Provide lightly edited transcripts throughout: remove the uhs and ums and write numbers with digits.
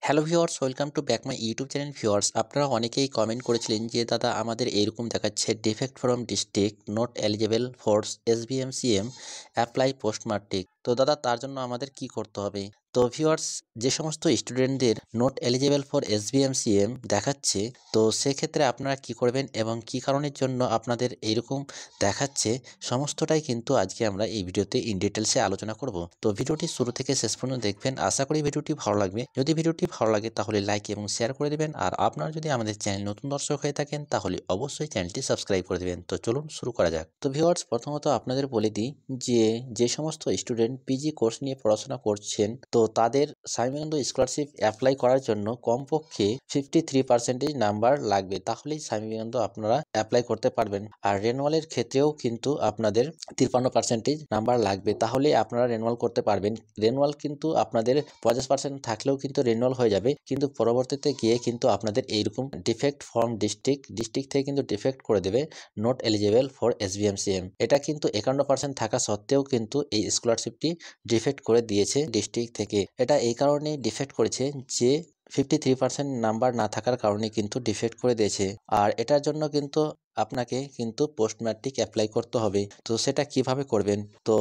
Hello viewers, welcome to back my YouTube channel. Viewers, আপনারা অনেকেই comment করেছিলেন যে দাদা আমাদের এরকম দেখাচ্ছে defect from district not eligible for SBMCM apply post matric. তো দাদা তার জন্য আমাদের কি করতে হবে? তো ভিউয়ার্স, যে সমস্ত স্টুডেন্টদের নট এলিজেবল ফর SBMCM দেখাচ্ছে, তো সেক্ষেত্রে আপনারা কি করবেন এবং কি কারণের জন্য আপনাদের এইরকম দেখাচ্ছে, সমস্তটাই কিন্তু আজকে আমরা এই ভিডিওতে ইন ডিটেলসে আলোচনা করব। তো ভিডিওটি শুরু থেকে শেষ পর্যন্ত দেখবেন। আশা করি ভিডিওটি ভালো লাগবে। যদি ভিডিওটি ভালো লাগে তাহলে লাইক এবং শেয়ার করে দেবেন। আর আপনারা যদি আমাদের চ্যানেল নতুন দর্শক হয়ে থাকেন তাহলে অবশ্যই চ্যানেলটি সাবস্ক্রাইব করে দেবেন। তো চলুন শুরু করা যাক। তো ভিউয়ার্স, প্রথমত আপনাদের বলে দিই যে সমস্ত স্টুডেন্ট পিজি কোর্স নিয়ে পড়াশোনা করছেন, তো তাদের স্বামী বিবেকানন্দ স্কলারশিপ অ্যাপ্লাই করার জন্য কমপক্ষে 53% নাম্বার লাগবে, তাহলেই স্বামী বিবেকানন্দ আপনারা অ্যাপ্লাই করতে পারবেন। আর রেনুয়ালের ক্ষেত্রেও কিন্তু আপনাদের 53% নাম্বার লাগবে, তাহলে আপনারা রেনুয়াল করতে পারবেন। রেনুয়াল কিন্তু আপনাদের 50% থাকলেও কিন্তু রেনুয়াল হয়ে যাবে, কিন্তু পরবর্তীতে গিয়ে কিন্তু আপনাদের এইরকম ডিফেক্ট ফ্রম ডিস্ট্রিক্ট থেকে কিন্তু ডিফেক্ট করে দেবে নট এলিজেবল ফর SBMCM। এটা কিন্তু 51% থাকা সত্ত্বেও কিন্তু এই স্কলারশিপটি ডিফেক্ট করে দিয়েছে ডিস্ট্রিক্ট থেকে। এটা এই কারণেই ডিফেক্ট করেছে যে 53% নাম্বার না থাকার কারণে কিন্তু ডিফেক্ট করে দিয়েছে। আর এটার জন্য কিন্তু আপনাকে কিন্তু পোস্ট ম্যাট্রিক অ্যাপ্লাই করতে হবে। তো সেটা কিভাবে করবেন? তো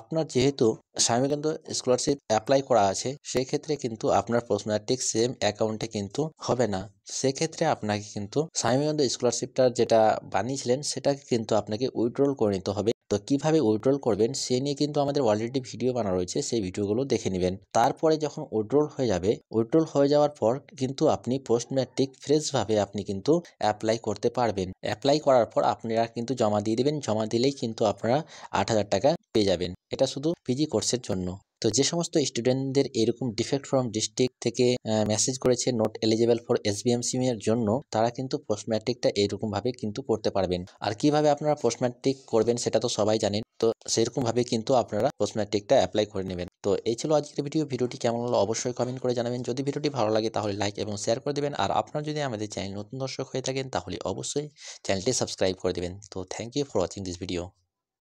আপনার যেহেতু স্বামী বিবেকানন্দ স্কলারশিপ অ্যাপ্লাই করা আছে, সেক্ষেত্রে কিন্তু আপনার পোস্ট ম্যাট্রিক সেম অ্যাকাউন্টে কিন্তু হবে না। সেক্ষেত্রে আপনাকে কিন্তু স্বামী বিবেকানন্দ স্কলারশিপটা যেটা বানিয়েছিলেন সেটাকে কিন্তু আপনাকে উইথড্রল করে নিতে হবে। তো কিভাবে উইথড্রল করবেন সে নিয়ে কিন্তু আমাদের অলরেডি ভিডিও বানানো রয়েছে, সেই ভিডিওগুলো দেখে নেবেন। তারপরে যখন উইথড্রল হয়ে যাবে, উইথড্রল হয়ে যাওয়ার পর কিন্তু আপনি পোস্ট ম্যাট্রিক ফ্রেশভাবে আপনি কিন্তু অ্যাপ্লাই করতে পারবেন। অ্যাপ্লাই করার পর আপনারা কিন্তু জমা দিয়ে দেবেন। জমা দিলেই কিন্তু আপনারা 8,000 টাকা পেয়ে যাবেন। এটা শুধু পিজি কোর্সের জন্য। তো যে সমস্ত স্টুডেন্টদের এরকম ডিফেক্ট ফ্রম ডিস্ট্রিক্ট থেকে মেসেজ করেছে নট এলিজেবল ফর SBMCM এর জন্য, তারা কিন্তু পোস্ট ম্যাট্রিকটা এইরকম ভাবে কিন্তু করতে পারবেন। আর কিভাবে আপনারা পোস্ট ম্যাট্রিক করবেন সেটা তো সবাই জানেন। তো সেরকম ভাবে কিন্তু আপনারা পোস্ট ম্যাট্রিকটা অ্যাপ্লাই করে নেবেন। তো এই ছিল আজকের ভিডিও। ভিডিওটি কেমন হলো অবশ্যই কমেন্ট করে জানাবেন। যদি ভিডিওটি ভালো লাগে তাহলে লাইক এবং শেয়ার করে দেবেন। আর আপনারা যদি আমাদের চ্যানেল নতুন দর্শক হয়ে থাকেন তাহলে অবশ্যই চ্যানেলটি সাবস্ক্রাইব করে দেবেন। তো thank you for watching this video.